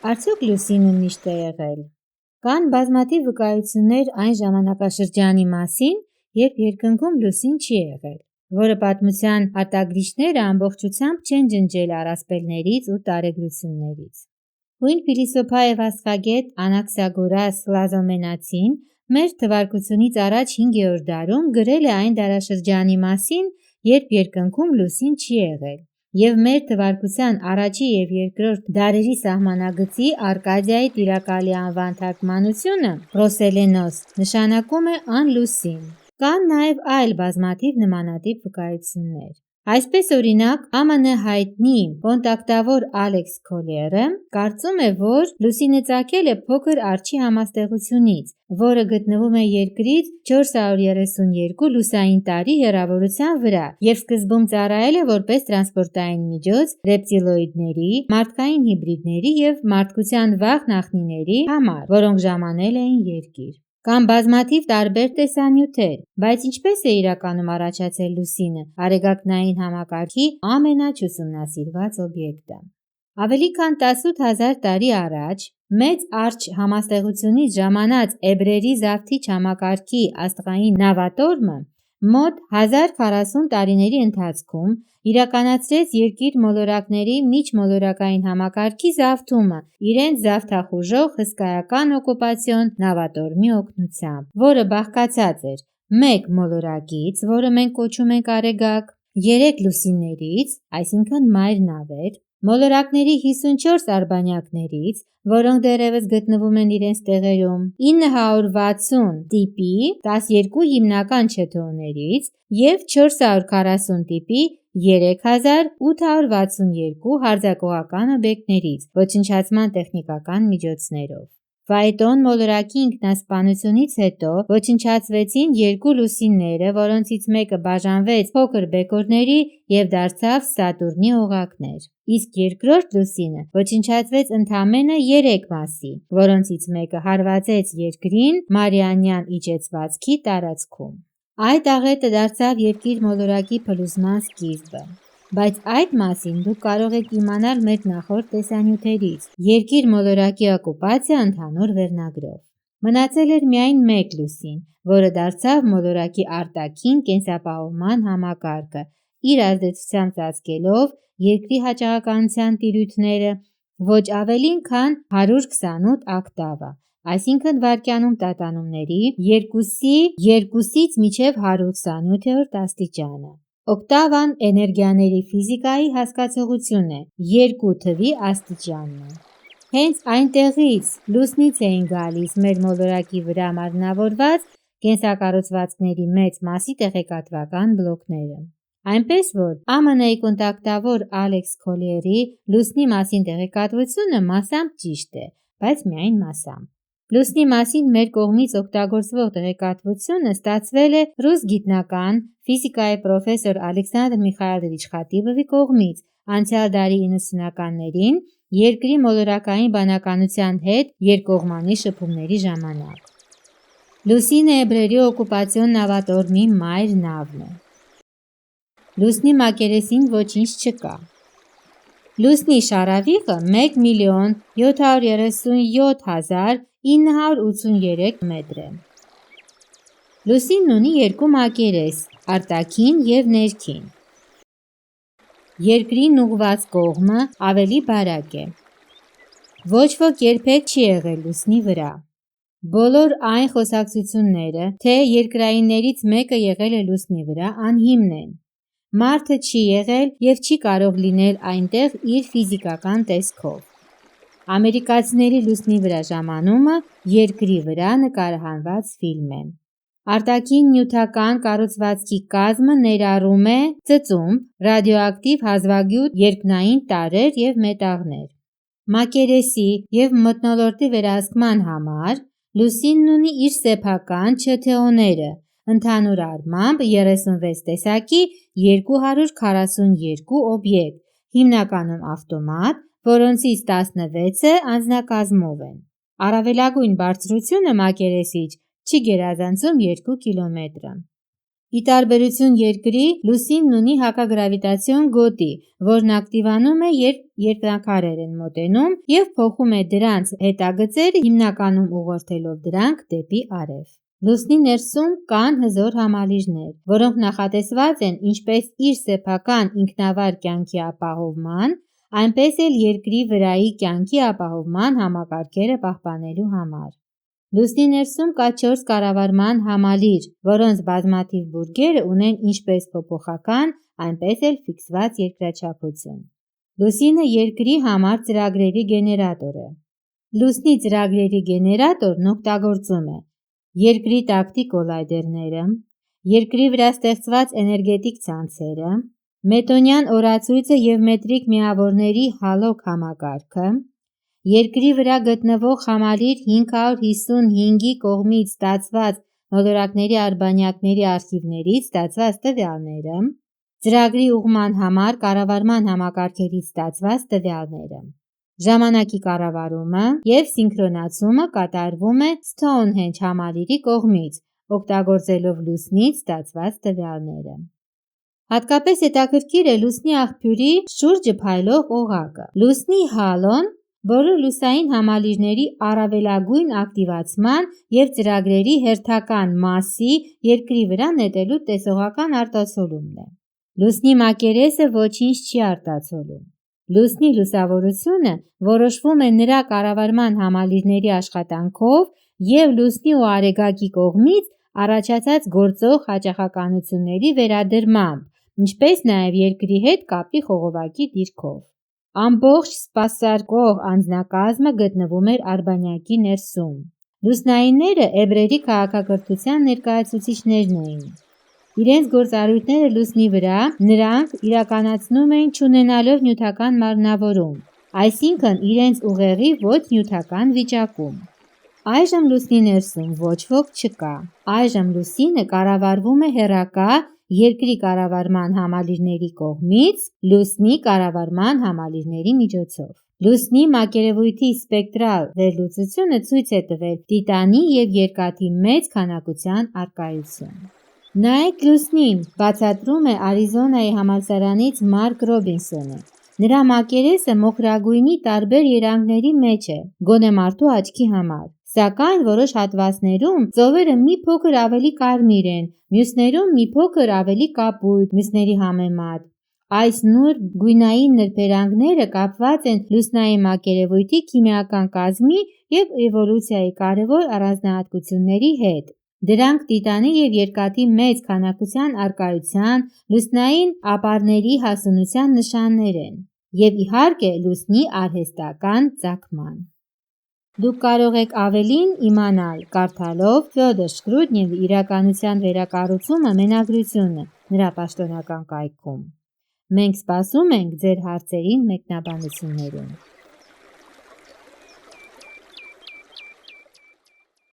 Արդյոք լուսինը միշտ է եղել։ Կան բազմաթիվ վկայություններ այն ժամանակաշրջանի մասին, երբ երկնքում լուսին չի եղել, որը պատմության արտագրիչները ամբողջությամբ չեն ջնջել առասպելներից ու տարեգրություններից։ Հույն փիլիսոփա եւ աստղագետ Անաքսագորաս Լազոմենացին մեր թվարկությունից առաջ 5-րդ դարում գրել է այն դարաշրջանի մասին, երբ երկնքում լուսին չի եղել, եւ մեր թվարկության առաջի եւ երկրորդ դարերի սահմանագծի Արկադիայի տիրակալի անվան թարգմանությունը Պրոսելենոս նշանակում է անլուսին։ Կան նաեւ այլ բազմաթիվ նմանատիպ վկայություններ։ Այսպես օրինակ ԱՄՆ հայտնի կոնտակտավոր Ալեքս Քոլերը կարծում է, որ լուսինը ծագել է փոքր արջի համաստեղությունից, որը գտնվում է երկրից 432 լուսային տարի հեռավորության վրա եւ սկզբում ծառայել է որպես տրանսպորտային միջոց ռեպտիլոիդների, մարդկային հիբրիդների եւ մարդկության վաղ նախնիների համար, որոնք ժամանել էին Երկիր։ Կան բազմաթիվ տարբեր տեսանյութեր, բայց ինչպես է իրականում առաջացել լուսինը, արեգակնային համակարգի ամենաչուսումնասիրված օբյեկտը։ Ավելի քան 18,000 տարի առաջ Մեծ Արջի համաստեղությունից ժամանած Էբրերի Զավթիչ համակարգի աստղային նավատորմը մոտ 1040 տարիների ընթացքում իրականացրեց Երկիր մոլորակների միջմոլորակային համակարգի զավթումը իրենց զավթախուժող հսկայական օկուպացիոն նավատորմի օգնությամբ, որը բաղկացած էր մեկ մոլորակից, որը մենք կոչում ենք Արեգակ, 3 լուսիններից, այսինքն մայր նավեր, մոլորակների 54 արբանյակներից, որոնք դեռևս գտնվում են իրենց տեղերում, 960 տիպի 12 հիմնական չեթոներից և 440 տիպի 3862 հարձակողական օբյեկտներից ոչնչացման տեխնիկական միջոցներով։ Ֆայետոն մոլորակի ինքնասպանությունից հետո ոչնչացվեցին 2 լուսինները, որոնցից մեկը բաժանվեց փոքր բեկորների և դարձավ Սատուրնի օղակներ, իսկ երկրորդ լուսինը ոչնչացվեց ընդամենը 3 մասի, որոնցից մեկը հարվածեց Երկրին Մարիանյան իջեցվածքի տարածքում։ Այդ աղետը դարձավ Երկիր մոլորակի փլուզման սկիզբը։ Բայց այդ մասին դուք կարող եք իմանալ մեր նախորդ տեսանյութերից՝ Երկիր մոլորակի օկուպացիա ընդհանուր վերնագրով։ Մնացել էր միայն մեկ լուսին, որը դարձավ մոլորակի արտաքին կենսապահովման համակարգը, իր ազդեցությամբ ծածկելով Երկրի հաճախականության տիրույթները ոչ ավելին քան 128 օկտավա, այսինքն վայրկյանում տատանումների 2-ից մինչև 127-րդ աստիճանը։ Օկտավան էներգիաների ֆիզիկայի հասկացողություն է, 2 թվի աստիճանն է։ Հենց այնտեղից լուսնից էին գալիս մեր մոլորակի վրա մարմնավորված կենսակառուցվածքների մեծ մասի տեղեկատվական բլոկները։ Այնպես որ ԱՄՆ-ի կոնտակտավոր Ալեքս Քոլերի լուսնի մասին տեղեկատվությունը մասամբ ճիշտ է, բայց միայն մասամբ։ Լուսնի մասին մեր կողմից օգտագործվող տեղեկատվությունը ստացվել է ռուս գիտնական, ֆիզիկայի պրոֆեսոր Ալեքսանդր Միխայիլովիչ Խատիբովի կողմից անցյալ դարի 90-ականներին Երկրի մոլորակային բանականության հետ երկկողմանի շփումների ժամանակ։ Լուսինը էբրերի օկուպացիոն նավատորմի մայր նավն է։ Լուսնի մակերեսին ոչինչ չկա։ Լուսնի շարավիղը 1,737,983 մետր է։ Լուսինն ունի 2 մակերես՝ արտաքին և ներքին։ Երկրին ուղղված կողմը ավելի բարակ է։ Ոչ ոք երբեք չի եղել լուսնի վրա։ Բոլոր այն խոսակցությունները, թե երկրայիններից մեկը եղել է լուսնի վրա, անհիմն են։ Մարդը չի եղել և չի կարող լինել այնտեղ իր ֆիզիկական տեսքով։ Ամերիկացիների լուսնի վրա ժամանումը Երկրի վրա նկարահանված ֆիլմ է։ Արտաքին նյութական կառուցվածքի կազմը ներառում է ծծումբ, ռադիոակտիվ հազվագյուտ երկնային տարրեր և մետաղներ։ Մակերեսի և մթնոլորտի վերահսկման համար լուսինն ունի իր սեփական ՉԹՕ-ները, ընդհանուր առմամբ 36 տեսակի 242 օբյեկտ, հիմնականում ավտոմատ, որոնցից 16-ը անձնակազմով են։ Առավելագույն բարձրությունը մակերեսիչ չի գերազանցում 2 կիլոմետրը։ Ի տարբերություն Երկրի, Լուսինն ունի հակագրավիտացիոն գոտի, որն ակտիվանում է, երբ երկնաքարեր են մոտենում և փոխում է դրանց հետագծերը, հիմնականում ուղղորդելով դրանք դեպի արև։ Լուսնի ներսում կան հզոր համալիրներ, որոնք նախատեսված են ինչպես իր սեփական ինքնավար կյանքի ապահովման, այնպես էլ Երկրի վրայի կյանքի ապահովման համակարգերը պահպանելու համար։ Լուսնի ներսում կա 4 կառավարման համալիր, որոնց բազմաթիվ բուրգերը ունեն ինչպես փոփոխական, այնպես էլ ֆիքսված երկրաչափություն։ Լուսինը Երկրի համար ծրագրերի գեներատոր է։ Լուսնի ծրագրերի գեներատորն օգտագործում է Երկրի տակտի կոլայդերները, Երկրի վրա ստեղծված էներգետիկ ցանցերը, մետոնյան օրացույցը և մետրիկ միավորների հալոք համակարգը, Երկրի վրա գտնվող համալիր 555-ի կողմից ստացված մոլորակների արբանյակների արխիվներից ստացված տվյալները, ծրագրի ուղղման համար կառավարման համակարգերից ստացված տվյալները։ Ժամանակի կառավարումը և սինքրոնացումը կատարվում է Stonehenge համալիրի կողմից, օգտագործելով Լուսնից ստացված տվյալները։ Հատկապես հետաքրքիր է Լուսնի աղբյուրի շուրջը փայլող օղակը։ Լուսնի հալոն բոլոր լուսային համալիրների առավելագույն ակտիվացման և ծրագրերի հերթական մասի Երկրի վրա նետելու տեսողական արտացոլումն է։ Լուսնի մակերեսը ոչինչ չի արտացոլում։ Լուսնի լուսավորությունը որոշվում է նրա կառավարման համալիրների աշխատանքով և Լուսնի ու Արեգակի կողմից առաջացած գործող հաճախականությունների վերադրմամբ, ինչպես նաև Երկրի հետ կապի խողովակի դիրքով։ Ամբողջ սպասարկող անձնակազմը գտնվում էր արբանյակի ներսում։ Լուսնայինները էբրերի քաղաքակրթության ներկայացուցիչներն էին։ Իրենց գործառույթները Լուսնի վրա նրանք իրականացնում էին չունենալով նյութական մարմնավորում, այսինքն իրենց ուղեղի ոչ նյութական վիճակում։ Այժմ Լուսնի ներսում ոչ ոք չկա։ Այժմ Լուսինը կառավարվում է հեռակա Երկրի կառավարման համալիրների կողմից Լուսնի կառավարման համալիրների միջոցով։ Լուսնի մակերևույթի սպեկտրալ վերլուծությունը ցույց է տվել Տիտանի և Երկաթի մեծ քանակության առկայություն։ «Նայեք Լուսնին», բացատրում է Արիզոնայի համալսարանից Մարկ Ռոբինսոնը։ Նրա մակերեսը մոխրագույնի տարբեր երանգների մեջ է, գոնե մարդու աչքի համար, սակայն որոշ հատվածներում ծովերը մի փոքր ավելի կարմիր են, մյուսներում մի փոքր ավելի կապույտ մյուսների համեմատ։ Այս նուրբ գույնային նրբերանգները կապված են լուսնային մակերևույթի քիմիական կազմի և էվոլյուցիայի կարևոր առանձնահատկությունների հետ։ Դրանք Տիտանի և Երկաթի մեծ քանակության առկայության, լուսնային ապարների հասունության նշաններ են և իհարկե Լուսնի արհեստական ծագման։ Դուք կարող եք ավելին իմանալ կարդալով Ֆյոդոր Շկրուդնևի «Իրականության վերակառուցումը» մենագրությունը նրա պաշտոնական կայքում։ Մենք սպասում ենք ձեր հարցերին մեկնաբանություններում։